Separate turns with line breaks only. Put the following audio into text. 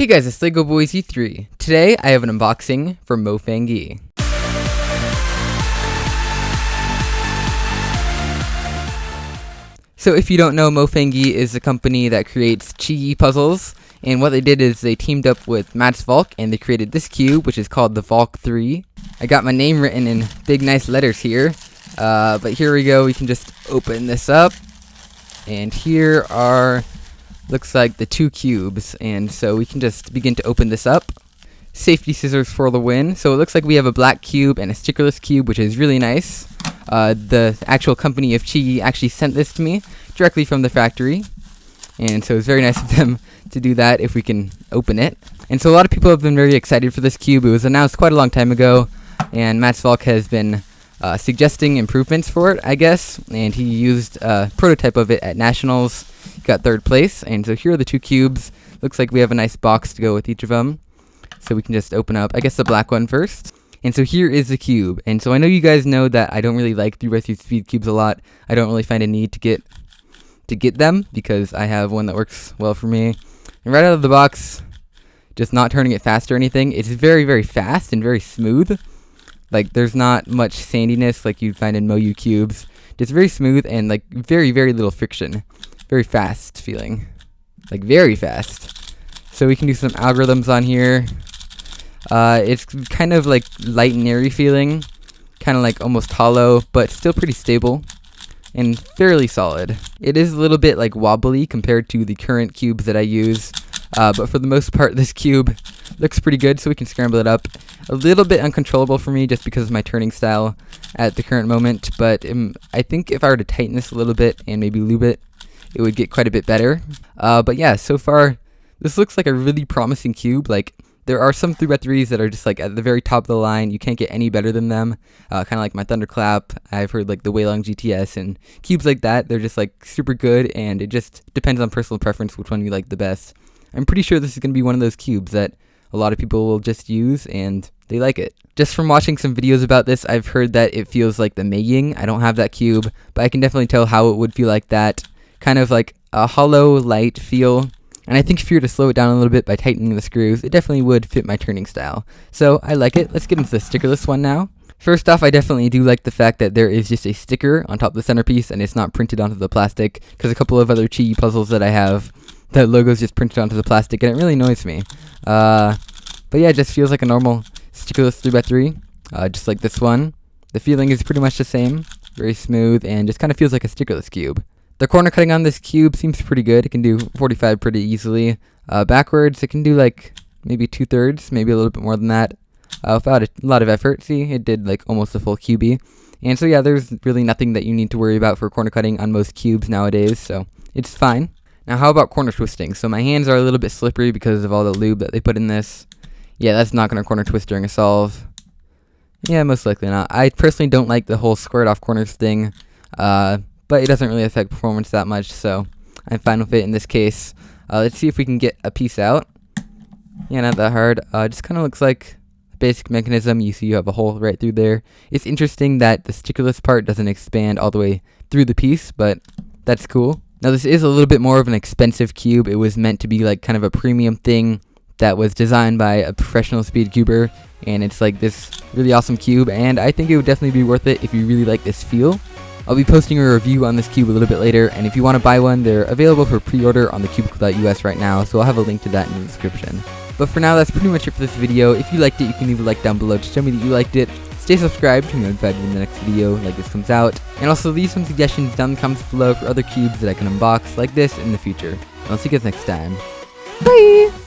Hey guys, it's LEGO Boys E3. Today I have an unboxing from QiYi. So if you don't know, QiYi is a company that creates QiYi puzzles, and what they did is they teamed up with Mats Valk and they created this cube, which is called the Valk 3. I got my name written in big nice letters here, but here we go. We can just open this up, and here are looks like the two cubes, and so we can just begin to open this up. Safety scissors for the win. So it looks like we have a black cube and a stickerless cube, which is really nice. The actual company of QiYi actually sent this to me directly from the factory, and so it's very nice of them to do that if we can open it. And so a lot of people have been very excited for this cube. It was announced quite a long time ago, and Mats Valk has been suggesting improvements for it, I guess, and he used a prototype of it at Nationals. Got third place, and so here are the two cubes. Looks like we have a nice box to go with each of them, so we can just open up, I guess, the black one first. And so here is the cube, and so I know you guys know that I don't really like 3x3 speed cubes a lot. I don't really find a need to get them because I have one that works well for me. And right out of the box, just not turning it fast or anything, it's very, very fast and very smooth. Like, there's not much sandiness like you'd find in MoU cubes. Just very smooth and like very, very little friction. Very fast feeling, like very fast. So we can do some algorithms on here. It's kind of like light and airy feeling, kind of like almost hollow, but still pretty stable and fairly solid. It is a little bit like wobbly compared to the current cubes that I use, but for the most part this cube looks pretty good, so we can scramble it up. A little bit uncontrollable for me just because of my turning style at the current moment, but I think if I were to tighten this a little bit and maybe lube it, it would get quite a bit better. But yeah, so far this looks like a really promising cube. Like, there are some 3x3s that are just like at the very top of the line. You can't get any better than them. Kind of like my Thunderclap. I've heard like the Weilong GTS and cubes like that. They're just like super good, and it just depends on personal preference which one you like the best. I'm pretty sure this is going to be one of those cubes that a lot of people will just use and they like it. Just from watching some videos about this, I've heard that it feels like the Meiying. I don't have that cube, but I can definitely tell how it would feel like that. Kind of like a hollow, light feel. And I think if you were to slow it down a little bit by tightening the screws, it definitely would fit my turning style. So I like it. Let's get into the stickerless one now. First off, I definitely do like the fact that there is just a sticker on top of the centerpiece and it's not printed onto the plastic, because a couple of other QiYi puzzles that I have, that logo's just printed onto the plastic and it really annoys me. But yeah, it just feels like a normal stickerless 3x3, just like this one. The feeling is pretty much the same, very smooth, and just kind of feels like a stickerless cube. The corner cutting on this cube seems pretty good. It can do 45 pretty easily. Backwards, it can do like maybe 2/3, maybe a little bit more than that, without a lot of effort. See, it did like almost a full QiYi. And so yeah, there's really nothing that you need to worry about for corner cutting on most cubes nowadays, so it's fine. Now how about corner twisting? So my hands are a little bit slippery because of all the lube that they put in this. Yeah, that's not going to corner twist during a solve. Yeah, most likely not. I personally don't like the whole squared off corners thing, but it doesn't really affect performance that much, so I'm fine with it in this case. Let's see if we can get a piece out. Yeah, not that hard. Just kind of looks like a basic mechanism. You see you have a hole right through there. It's interesting that the stickerless part doesn't expand all the way through the piece, but that's cool. Now this is a little bit more of an expensive cube. It was meant to be like kind of a premium thing that was designed by a professional speed cuber, and it's like this really awesome cube, and I think it would definitely be worth it if you really like this feel. I'll be posting a review on this cube a little bit later, and if you want to buy one, they're available for pre-order on thecubicle.us right now, so I'll have a link to that in the description. But for now, that's pretty much it for this video. If you liked it, you can leave a like down below to show me that you liked it. Stay subscribed to be notified when the next video like this comes out, and also leave some suggestions down in the comments below for other cubes that I can unbox like this in the future. And I'll see you guys next time. Bye!